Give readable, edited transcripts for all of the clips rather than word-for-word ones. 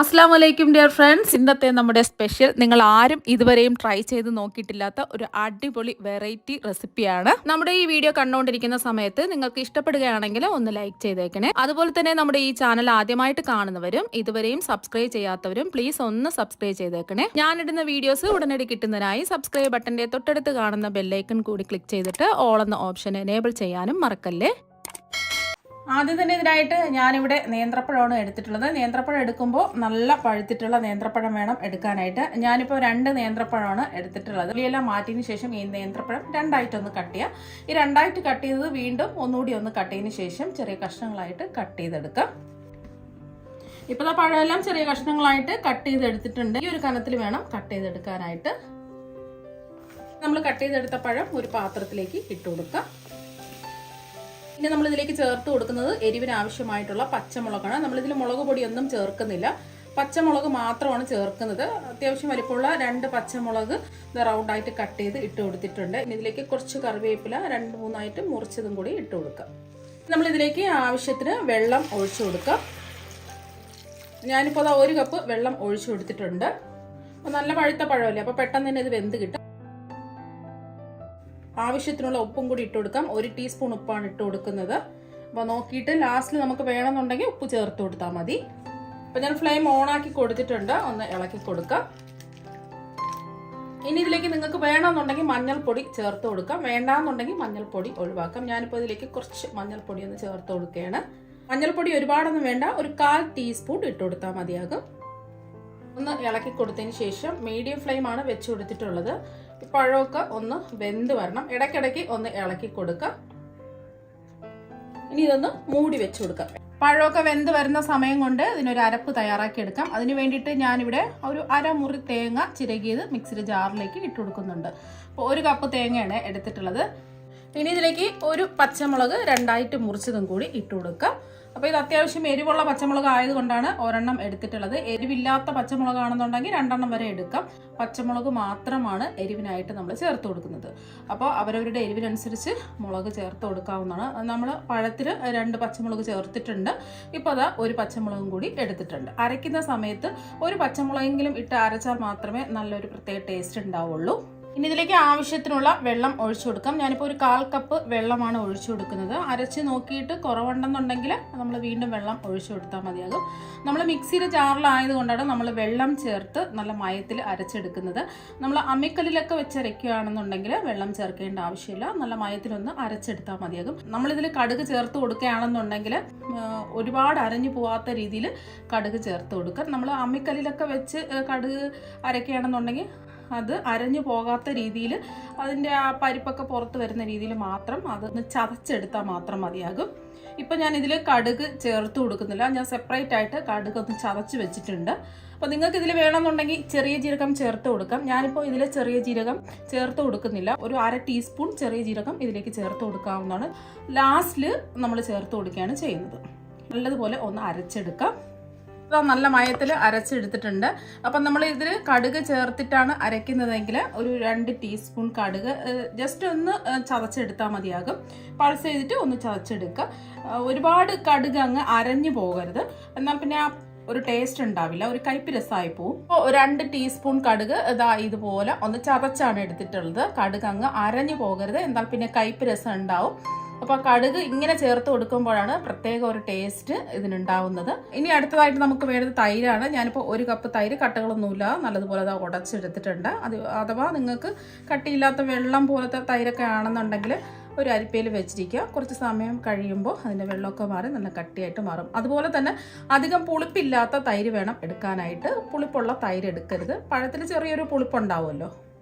അസ്സാം വലൈക്കും dear friends. ഇന്നത്തെ നമ്മുടെ സ്പെഷ്യൽ നിങ്ങൾ ആരും ഇതുവരെയും ട്രൈ ചെയ്ത് നോക്കിയിട്ടില്ലാത്ത ഒരു അടിപൊളി വെറൈറ്റി റെസിപ്പിയാണ്. നമ്മുടെ ഈ വീഡിയോ കണ്ടുകൊണ്ടിരിക്കുന്ന സമയത്ത് നിങ്ങൾക്ക് ഇഷ്ടപ്പെടുകയാണെങ്കിൽ ഒന്ന് ലൈക്ക് ചെയ്തേക്കണേ. അതുപോലെ തന്നെ നമ്മുടെ ഈ ചാനൽ ആദ്യമായിട്ട് കാണുന്നവരും ഇതുവരെയും സബ്സ്ക്രൈബ് ചെയ്യാത്തവരും പ്ലീസ് ഒന്ന് സബ്സ്ക്രൈബ് ചെയ്തേക്കണേ. ഞാനിടുന്ന വീഡിയോസ് ഉടനടി കിട്ടുന്നതിനായി സബ്സ്ക്രൈബ് ബട്ടന്റെ തൊട്ടടുത്ത് കാണുന്ന ബെല്ലൈക്കൺ കൂടി ക്ലിക്ക് ചെയ്തിട്ട് ഓൾ എന്ന ഓപ്ഷൻ എനേബിൾ ചെയ്യാനും മറക്കല്ലേ. ആദ്യം തന്നെ ഇതിനായിട്ട് ഞാനിവിടെ നേന്ത്രപ്പഴമാണ് എടുത്തിട്ടുള്ളത്. നേന്ത്രപ്പഴം എടുക്കുമ്പോൾ നല്ല പഴുത്തിട്ടുള്ള നേന്ത്രപ്പഴം വേണം എടുക്കാനായിട്ട്. ഞാനിപ്പോൾ 2 നേന്ത്രപ്പഴമാണ് എടുത്തിട്ടുള്ളത്. ഇവയെല്ലാം മാറ്റിയതിന് ശേഷം ഈ നേന്ത്രപ്പഴം രണ്ടായിട്ടൊന്ന് കട്ട് ചെയ്യുക. ഈ രണ്ടായിട്ട് കട്ട് ചെയ്തത് വീണ്ടും ഒന്നുകൂടി ഒന്ന് കട്ട് ചെയ്തതിന് ശേഷം ചെറിയ കഷ്ണങ്ങളായിട്ട് കട്ട് ചെയ്തെടുക്കാം. ഇപ്പോൾ ആ പഴമെല്ലാം ചെറിയ കഷ്ണങ്ങളായിട്ട് കട്ട് ചെയ്തെടുത്തിട്ടുണ്ട്. ഈ ഒരു കനത്തിൽ വേണം കട്ട് ചെയ്തെടുക്കാനായിട്ട്. നമ്മൾ കട്ട് ചെയ്തെടുത്ത പഴം ഒരു പാത്രത്തിലേക്ക് ഇട്ട് കൊടുക്കാം. ഇനി നമ്മൾ ഇതിലേക്ക് ചേർത്ത് കൊടുക്കുന്നത് എരിവിന് ആവശ്യമായിട്ടുള്ള പച്ചമുളകാണ്. നമ്മളിതിൽ മുളക് പൊടിയൊന്നും ചേർക്കുന്നില്ല, പച്ചമുളക് മാത്രമാണ് ചേർക്കുന്നത്. അത്യാവശ്യം വലിപ്പമുള്ള 2 പച്ചമുളക് റൗണ്ടായിട്ട് കട്ട് ചെയ്ത് ഇട്ട് കൊടുത്തിട്ടുണ്ട്. ഇനി ഇതിലേക്ക് കുറച്ച് കറിവേപ്പില 2-3 മുറിച്ചതും കൂടി ഇട്ട് കൊടുക്കാം. നമ്മളിതിലേക്ക് ആവശ്യത്തിന് വെള്ളം ഒഴിച്ചു കൊടുക്കാം. ഞാനിപ്പോൾ 1 കപ്പ് വെള്ളം ഒഴിച്ചു കൊടുത്തിട്ടുണ്ട്. നല്ല പഴുത്ത പഴമല്ലേ, അപ്പോൾ പെട്ടെന്ന് തന്നെ ഇത് വെന്ത് കിട്ടും. ആവശ്യത്തിനുള്ള ഉപ്പും കൂടി ഇട്ട് കൊടുക്കാം. 1 ടീസ്പൂൺ ഉപ്പാണ് ഇട്ട് കൊടുക്കുന്നത്. അപ്പോൾ നോക്കിയിട്ട് ലാസ്റ്റിൽ നമുക്ക് വേണമെന്നുണ്ടെങ്കിൽ ഉപ്പ് ചേർത്ത് കൊടുത്താൽ മതി. അപ്പോൾ ഞാൻ ഫ്ലെയിം ഓൺ ആക്കി കൊടുത്തിട്ടുണ്ട്. ഒന്ന് ഇളക്കി കൊടുക്കാം. ഇനി ഇതിലേക്ക് നിങ്ങൾക്ക് വേണമെന്നുണ്ടെങ്കിൽ മഞ്ഞൾപ്പൊടി ചേർത്ത് കൊടുക്കാം, വേണ്ടാന്നുണ്ടെങ്കിൽ മഞ്ഞൾപ്പൊടി ഒഴിവാക്കാം. ഞാനിപ്പോൾ ഇതിലേക്ക് കുറച്ച് മഞ്ഞൾപ്പൊടി ഒന്ന് ചേർത്ത് കൊടുക്കുകയാണ്. മഞ്ഞൾപ്പൊടി ഒരുപാടൊന്നും വേണ്ട, ഒരു 1/4 ടീസ്പൂൺ ഇട്ട് കൊടുത്താൽ മതിയാകും. ഒന്ന് ഇളക്കി കൊടുത്തതിന് ശേഷം മീഡിയം ഫ്ലെയിമാണ് വെച്ച് കൊടുത്തിട്ടുള്ളത്. പഴമൊക്കെ ഒന്ന് വെന്ത് വരണം. ഇടയ്ക്കിടയ്ക്ക് ഒന്ന് ഇളക്കി കൊടുക്കാം. ഇനി ഇതൊന്ന് മൂടി വെച്ച് കൊടുക്കാം. പഴമൊക്കെ വെന്ത് വരുന്ന സമയം കൊണ്ട് ഇതിനൊരു അരപ്പ് തയ്യാറാക്കി എടുക്കാം. അതിന് വേണ്ടിയിട്ട് ഞാനിവിടെ ഒരു 1/2 മുറി തേങ്ങ ചിരകിയത് മിക്സിയുടെ ജാറിലേക്ക് ഇട്ട് കൊടുക്കുന്നുണ്ട്. അപ്പോൾ 1 കപ്പ് തേങ്ങയാണ് എടുത്തിട്ടുള്ളത്. ഇനി ഇതിലേക്ക് ഒരു പച്ചമുളക് 2ആയിട്ട് മുറിച്ചതും കൂടി ഇട്ട് കൊടുക്കാം. അപ്പോൾ ഇത് അത്യാവശ്യം എരിവുള്ള പച്ചമുളക് ആയതുകൊണ്ടാണ് ഒരെണ്ണം എടുത്തിട്ടുള്ളത്. എരിവില്ലാത്ത പച്ചമുളകാണെന്നുണ്ടെങ്കിൽ 2 വരെ എടുക്കാം. പച്ചമുളക് മാത്രമാണ് എരിവിനായിട്ട് നമ്മൾ ചേർത്ത് കൊടുക്കുന്നത്. അപ്പോൾ അവരവരുടെ എരിവിനനുസരിച്ച് മുളക് ചേർത്ത് കൊടുക്കാവുന്നതാണ്. നമ്മൾ പഴത്തിൽ 2 പച്ചമുളക് ചേർത്തിട്ടുണ്ട്. ഇപ്പോൾ അതാ 1 പച്ചമുളകും കൂടി എടുത്തിട്ടുണ്ട്. അരയ്ക്കുന്ന സമയത്ത് 1 പച്ചമുളകെങ്കിലും ഇട്ട് അരച്ചാൽ മാത്രമേ നല്ലൊരു പ്രത്യേക ടേസ്റ്റ് ഉണ്ടാവുള്ളൂ. ഇനി ഇതിലേക്ക് ആവശ്യത്തിനുള്ള വെള്ളം ഒഴിച്ചു കൊടുക്കാം. ഞാനിപ്പോൾ ഒരു 1/4 കപ്പ് വെള്ളമാണ് ഒഴിച്ചു കൊടുക്കുന്നത്. അരച്ച് നോക്കിയിട്ട് കുറവുണ്ടെന്നുണ്ടെങ്കിൽ നമ്മൾ വീണ്ടും വെള്ളം ഒഴിച്ചു കൊടുത്താൽ മതിയാകും. നമ്മൾ മിക്സിയുടെ ജാറിലായതുകൊണ്ടാണ് നമ്മൾ വെള്ളം ചേർത്ത് നല്ല മയത്തിൽ അരച്ചെടുക്കുന്നത്. നമ്മൾ അമ്മിക്കല്ലിലൊക്കെ വെച്ചരയ്ക്കുകയാണെന്നുണ്ടെങ്കിൽ വെള്ളം ചേർക്കേണ്ട ആവശ്യമില്ല, നല്ല മയത്തിലൊന്ന് അരച്ചെടുത്താൽ മതിയാകും. നമ്മളിതിൽ കടുക് ചേർത്ത് കൊടുക്കുകയാണെന്നുണ്ടെങ്കിൽ ഒരുപാട് അരഞ്ഞു പോവാത്ത രീതിയിൽ കടുക് ചേർത്ത് കൊടുക്കാം. നമ്മൾ അമ്മിക്കല്ലിലൊക്കെ വെച്ച് കടുക് അരയ്ക്കുകയാണെന്നുണ്ടെങ്കിൽ അത് അരഞ്ഞു പോകാത്ത രീതിയിൽ അതിൻ്റെ ആ പരിപ്പൊക്കെ പുറത്ത് വരുന്ന രീതിയിൽ മാത്രം അതൊന്ന് ചതച്ചെടുത്താൽ മാത്രം മതിയാകും. ഇപ്പം ഞാൻ ഇതിൽ കടുക് ചേർത്ത് കൊടുക്കുന്നില്ല, ഞാൻ സെപ്പറേറ്റ് ആയിട്ട് കടുക് ഒന്ന് ചതച്ച് വെച്ചിട്ടുണ്ട്. അപ്പോൾ നിങ്ങൾക്ക് ഇതിൽ വേണമെന്നുണ്ടെങ്കിൽ ചെറിയ ജീരകം ചേർത്ത് കൊടുക്കാം. ഞാനിപ്പോൾ ഇതിൽ ചെറിയ ജീരകം ചേർത്ത് കൊടുക്കുന്നില്ല, ഒരു 1/2 ടീസ്പൂൺ ചെറിയ ജീരകം ഇതിലേക്ക് ചേർത്ത് കൊടുക്കാവുന്നതാണ്. ലാസ്റ്റിൽ നമ്മൾ ചേർത്ത് കൊടുക്കുകയാണ് ചെയ്യുന്നത്. നല്ലതുപോലെ ഒന്ന് അരച്ചെടുക്കാം. നല്ല മയത്തിൽ അരച്ചെടുത്തിട്ടുണ്ട്. അപ്പം നമ്മൾ ഇതിൽ കടുക് ചേർത്തിട്ടാണ് അരയ്ക്കുന്നതെങ്കിൽ ഒരു 2 ടീസ്പൂൺ കടുക് ജസ്റ്റ് ഒന്ന് ചതച്ചെടുത്താൽ മതിയാകും. പൾസ് ചെയ്തിട്ട് ഒന്ന് ചതച്ചെടുക്കുക. ഒരുപാട് കടുക് അങ്ങ് അരഞ്ഞു പോകരുത്, എന്നാൽ പിന്നെ ഒരു ടേസ്റ്റ് ഉണ്ടാവില്ല, ഒരു കയ്പ്പ് രസമായി പോവും. അപ്പോൾ 2 ടീസ്പൂൺ കടുക് ഇതുപോലെ ഒന്ന് ചതച്ചാണ് എടുത്തിട്ടുള്ളത്. കടുക് അങ്ങ് അരഞ്ഞു പോകരുത്, എന്നാൽ പിന്നെ കയ്പ്പ് രസം ഉണ്ടാവും. അപ്പോൾ കടുക് ഇങ്ങനെ ചേർത്ത് കൊടുക്കുമ്പോഴാണ് പ്രത്യേക ഒരു ടേസ്റ്റ് ഇതിനുണ്ടാവുന്നത്. ഇനി അടുത്തതായിട്ട് നമുക്ക് വേണ്ടത് തൈരാണ്. ഞാനിപ്പോൾ 1 കപ്പ് തൈര് കട്ടകളൊന്നുമില്ല നല്ലതുപോലെ അത് ഉടച്ചെടുത്തിട്ടുണ്ട്. അഥവാ നിങ്ങൾക്ക് കട്ടിയില്ലാത്ത വെള്ളം പോലത്തെ തൈരൊക്കെ ആണെന്നുണ്ടെങ്കിൽ ഒരു അരിപ്പയിൽ വെച്ചിരിക്കുക. കുറച്ച് സമയം കഴിയുമ്പോൾ അതിൻ്റെ വെള്ളമൊക്കെ മാറി നല്ല കട്ടിയായിട്ട് മാറും. അതുപോലെ തന്നെ അധികം പുളിപ്പില്ലാത്ത തൈര് വേണം എടുക്കാനായിട്ട്. പുളിപ്പുള്ള തൈര് എടുക്കരുത്, പഴത്തിൽ ചെറിയൊരു പുളിപ്പുണ്ടാവുമല്ലോ.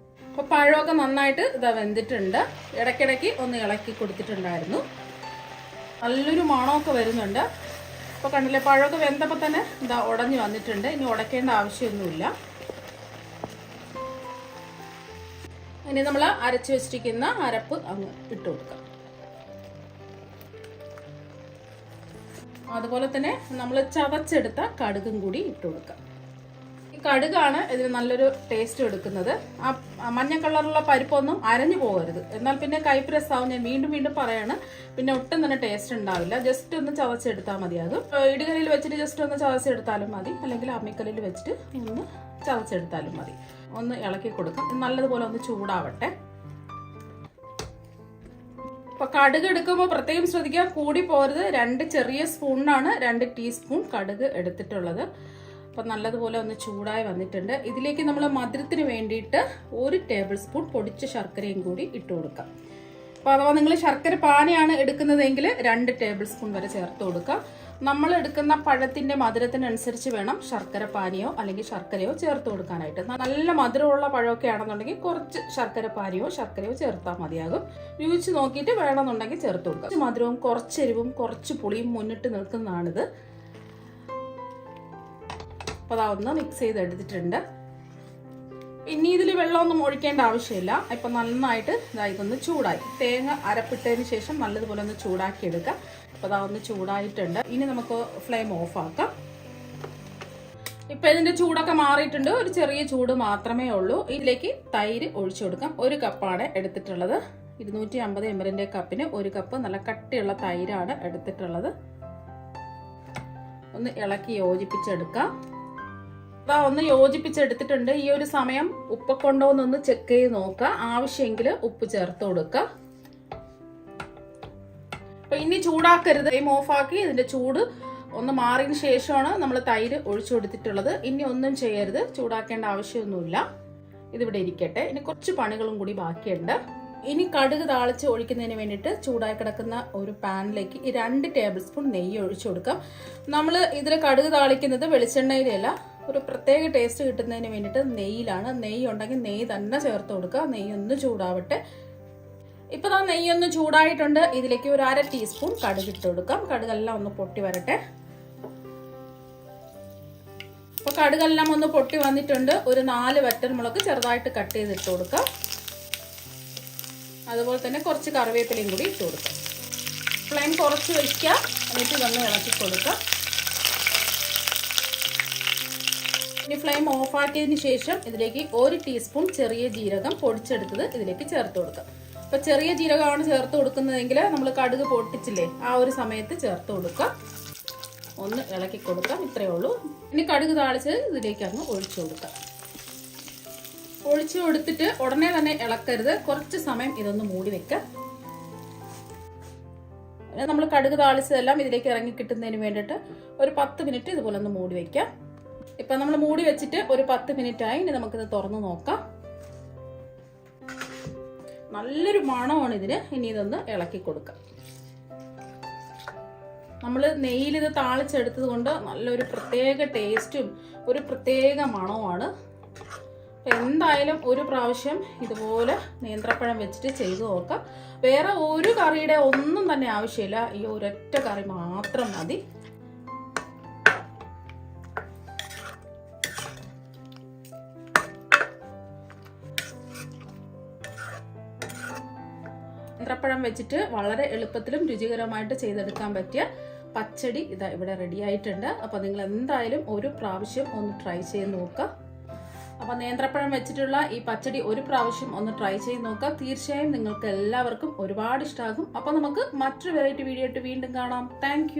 അപ്പോൾ പഴമൊക്കെ നന്നായിട്ട് വെന്തിട്ടുണ്ട്. ഇടയ്ക്കിടയ്ക്ക് ഒന്ന് ഇളക്കി കൊടുത്തിട്ടുണ്ടായിരുന്നു. നല്ലൊരു മണമൊക്കെ വരുന്നുണ്ട്. അപ്പോൾ കണ്ടില്ലേ, പഴമൊക്കെ വെന്തപ്പോൾ തന്നെ ഉടഞ്ഞു വന്നിട്ടുണ്ട്. ഇനി ഉടയ്ക്കേണ്ട ആവശ്യമൊന്നുമില്ല. ഇനി നമ്മൾ അരച്ചു വെച്ചിരിക്കുന്ന അരപ്പ് അങ്ങ് ഇട്ട് കൊടുക്കാം. അതുപോലെ തന്നെ നമ്മൾ ചതച്ചെടുത്ത കടുകും കൂടി ഇട്ട് കൊടുക്കാം. ഈ കടുകാണ് ഇതിന് നല്ലൊരു ടേസ്റ്റ് എടുക്കുന്നത്. ആ മഞ്ഞ കളറുള്ള പരിപ്പൊന്നും അരഞ്ഞു പോകരുത്, എന്നാൽ പിന്നെ കയ്പ്പ് രസമാവും. ഞാൻ വീണ്ടും വീണ്ടും പറയാണ്, പിന്നെ ഒട്ടും തന്നെ ടേസ്റ്റ് ഉണ്ടാവില്ല. ജസ്റ്റ് ഒന്ന് ചവച്ചെടുത്താൽ മതിയാകും. ഇടുകലിൽ വെച്ചിട്ട് ജസ്റ്റ് ഒന്ന് ചവച്ചെടുത്താലും മതി, അല്ലെങ്കിൽ അമ്മിക്കല്ലിൽ വെച്ചിട്ട് ഒന്ന് ചവച്ചെടുത്താലും മതി. ഒന്ന് ഇളക്കി കൊടുക്കാം. നല്ലതുപോലെ ഒന്ന് ചൂടാവട്ടെ. അപ്പൊ കടുക് എടുക്കുമ്പോൾ പ്രത്യേകം ശ്രദ്ധിക്കുക, കൂടി പോരുത്. 2 ചെറിയ സ്പൂണിനാണ് 2 ടീസ്പൂൺ കടുക് എടുത്തിട്ടുള്ളത്. അപ്പം നല്ലതുപോലെ ഒന്ന് ചൂടായി വന്നിട്ടുണ്ട്. ഇതിലേക്ക് നമ്മൾ മധുരത്തിന് വേണ്ടിയിട്ട് 1 ടേബിൾ സ്പൂൺ പൊടിച്ച ശർക്കരയും കൂടി ഇട്ട് കൊടുക്കാം. അപ്പോൾ അഥവാ നിങ്ങൾ ശർക്കര പാനിയാണ് എടുക്കുന്നതെങ്കിൽ 2 ടേബിൾ സ്പൂൺ വരെ ചേർത്ത് കൊടുക്കാം. നമ്മൾ എടുക്കുന്ന പഴത്തിന്റെ മധുരത്തിനനുസരിച്ച് വേണം ശർക്കര പാനിയോ അല്ലെങ്കിൽ ശർക്കരയോ ചേർത്ത് കൊടുക്കാനായിട്ട്. നല്ല മധുരമുള്ള പഴമൊക്കെ ആണെന്നുണ്ടെങ്കിൽ കുറച്ച് ശർക്കര പാനിയോ ശർക്കരയോ ചേർത്താൽ മതിയാകും. രുചിച്ച് നോക്കിയിട്ട് വേണമെന്നുണ്ടെങ്കിൽ ചേർത്ത് കൊടുക്കാം. മധുരവും കുറച്ച് എരിവും കുറച്ച് പുളിയും മുന്നിട്ട് നിൽക്കുന്നതാണിത്. അപ്പോൾ അതൊന്ന് മിക്സ് ചെയ്തെടുത്തിട്ടുണ്ട്. ഇനി ഇതിൽ വെള്ളമൊന്നും ഒഴിക്കേണ്ട ആവശ്യമില്ല. ഇപ്പം നന്നായിട്ട് ഇതൊന്ന് ചൂടായി. തേങ്ങ അരപ്പിട്ടതിന് ശേഷം നല്ലതുപോലെ ഒന്ന് ചൂടാക്കി എടുക്കുക. അപ്പോൾ അതൊന്ന് ചൂടായിട്ടുണ്ട്. ഇനി നമുക്ക് ഫ്ലെയിം ഓഫ് ആക്കാം. ഇപ്പം ഇതിൻ്റെ ചൂടൊക്കെ മാറിയിട്ടുണ്ട്. ഒരു ചെറിയ ചൂട് മാത്രമേ ഉള്ളൂ. ഇതിലേക്ക് തൈര് ഒഴിച്ചു കൊടുക്കാം. 1 കപ്പാണ് എടുത്തിട്ടുള്ളത്. 250 ml കപ്പിന് 1 കപ്പ് നല്ല കട്ടിയുള്ള തൈരാണ് എടുത്തിട്ടുള്ളത്. ഒന്ന് ഇളക്കി യോജിപ്പിച്ചെടുക്കാം. ഒന്ന് യോജിപ്പിച്ചെടുത്തിട്ടുണ്ട്. ഈ ഒരു സമയം ഉപ്പൊക്കെ ഉണ്ടോ എന്നൊന്ന് ചെക്ക് ചെയ്ത് നോക്കുക. ആവശ്യമെങ്കിൽ ഉപ്പ് ചേർത്ത് കൊടുക്കുക. അപ്പൊ ഇനി ചൂടാക്കരുത്. ഫ്ലെയിം ഓഫാക്കി ഇതിന്റെ ചൂട് ഒന്ന് മാറിയതിന് ശേഷമാണ് നമ്മൾ തൈര് ഒഴിച്ചു കൊടുത്തിട്ടുള്ളത്. ഇനി ഒന്നും ചെയ്യരുത്, ചൂടാക്കേണ്ട ആവശ്യമൊന്നുമില്ല. ഇതിവിടെ ഇരിക്കട്ടെ. ഇനി കുറച്ച് പണികളും കൂടി ബാക്കിയുണ്ട്. ഇനി കടുക് താളിച്ച് ഒഴിക്കുന്നതിന് വേണ്ടിയിട്ട് ചൂടായി കിടക്കുന്ന ഒരു പാനിലേക്ക് 2 ടേബിൾ സ്പൂൺ നെയ്യ് ഒഴിച്ചു കൊടുക്കാം. നമ്മൾ ഇതിൽ കടുക് താളിക്കുന്നത് വെളിച്ചെണ്ണയിലല്ല, ഒരു പ്രത്യേക ടേസ്റ്റ് കിട്ടുന്നതിന് വേണ്ടിയിട്ട് നെയ്യിലാണ്. നെയ്യ് ഉണ്ടെങ്കിൽ നെയ്യ് തന്നെ ചേർത്ത് കൊടുക്കുക. നെയ്യ് ഒന്ന് ചൂടാവട്ടെ. ഇപ്പൊ നെയ്യ് ഒന്ന് ചൂടായിട്ടുണ്ട്. ഇതിലേക്ക് ഒരു 1/2 ടീസ്പൂൺ കടുക് ഇട്ട് കൊടുക്കാം. കടുകെല്ലാം ഒന്ന് പൊട്ടി വരട്ടെ. അപ്പൊ കടുകെല്ലാം ഒന്ന് പൊട്ടി വന്നിട്ടുണ്ട്. ഒരു 4 വറ്റൽമുളക് ചെറുതായിട്ട് കട്ട് ചെയ്തിട്ട് കൊടുക്കാം. അതുപോലെ തന്നെ കുറച്ച് കറിവേപ്പിലയും കൂടി ഇട്ട് കൊടുക്കാം. ഫ്ലെയിം കുറച്ച് വയ്ക്കുക. എന്നിട്ട് ഇതൊന്ന് ഇളക്കി കൊടുക്കാം. ഇനി ഫ്ലെയിം ഓഫാക്കിയതിന് ശേഷം ഇതിലേക്ക് 1 ടീസ്പൂൺ ചെറിയ ജീരകം പൊടിച്ചെടുത്തത് ഇതിലേക്ക് ചേർത്ത് കൊടുക്കാം. അപ്പൊ ചെറിയ ജീരകമാണ് ചേർത്ത് കൊടുക്കുന്നതെങ്കിൽ നമ്മൾ കടുക് പൊട്ടിച്ചില്ലേ, ആ ഒരു സമയത്ത് ചേർത്ത് കൊടുക്കാം. ഒന്ന് ഇളക്കി കൊടുക്കാം. ഇത്രയേ ഉള്ളൂ. ഇനി കടുക് താളിച്ച് ഇതിലേക്ക് അങ്ങ് ഒഴിച്ചു കൊടുക്കാം. ഒഴിച്ചു കൊടുത്തിട്ട് ഉടനെ തന്നെ ഇളക്കരുത്. കുറച്ച് സമയം ഇതൊന്ന് മൂടി വെക്കാം. നമ്മൾ കടുക് താളിച്ചതെല്ലാം ഇതിലേക്ക് ഇറങ്ങി കിട്ടുന്നതിന് വേണ്ടിയിട്ട് ഒരു 10 മിനിറ്റ് ഇതുപോലെ ഒന്ന് മൂടി വെക്കാം. ഇപ്പൊ നമ്മൾ മൂടി വെച്ചിട്ട് ഒരു 10 മിനിറ്റ് ആയി. ഇനി നമുക്കിത് തുറന്നു നോക്കാം. നല്ലൊരു മണമാണ് ഇതിന്. ഇനി ഇതൊന്ന് ഇളക്കി കൊടുക്കാം. നമ്മൾ നെയ്യിൽ ഇത് താളിച്ചെടുത്തത് കൊണ്ട് നല്ലൊരു പ്രത്യേക ടേസ്റ്റും ഒരു പ്രത്യേക മണവുമാണ്. എന്തായാലും ഒരു പ്രാവശ്യം ഇതുപോലെ നേന്ത്രപ്പഴം വെച്ചിട്ട് ചെയ്തു നോക്കാം. വേറെ ഒരു കറിയുടെ ഒന്നും തന്നെ ആവശ്യമില്ല. ഈ ഒരൊറ്റ കറി മാത്രം മതി. നേന്ത്രപ്പഴം വെച്ചിട്ട് വളരെ എളുപ്പത്തിലും രുചികരമായിട്ട് ചെയ്തെടുക്കാൻ പറ്റിയ പച്ചടി ഇതാ ഇവിടെ റെഡി ആയിട്ടുണ്ട്. അപ്പോൾ നിങ്ങൾ എന്തായാലും ഒരു പ്രാവശ്യം ഒന്ന് ട്രൈ ചെയ്ത് നോക്കുക. അപ്പോൾ നേന്ത്രപ്പഴം വെച്ചിട്ടുള്ള ഈ പച്ചടി ഒരു പ്രാവശ്യം ഒന്ന് ട്രൈ ചെയ്ത് നോക്കുക. തീർച്ചയായും നിങ്ങൾക്ക് എല്ലാവർക്കും ഒരുപാട് ഇഷ്ടമാകും. അപ്പോൾ നമുക്ക് മറ്റൊരു വെറൈറ്റി വീഡിയോ ആയിട്ട് വീണ്ടും കാണാം. താങ്ക്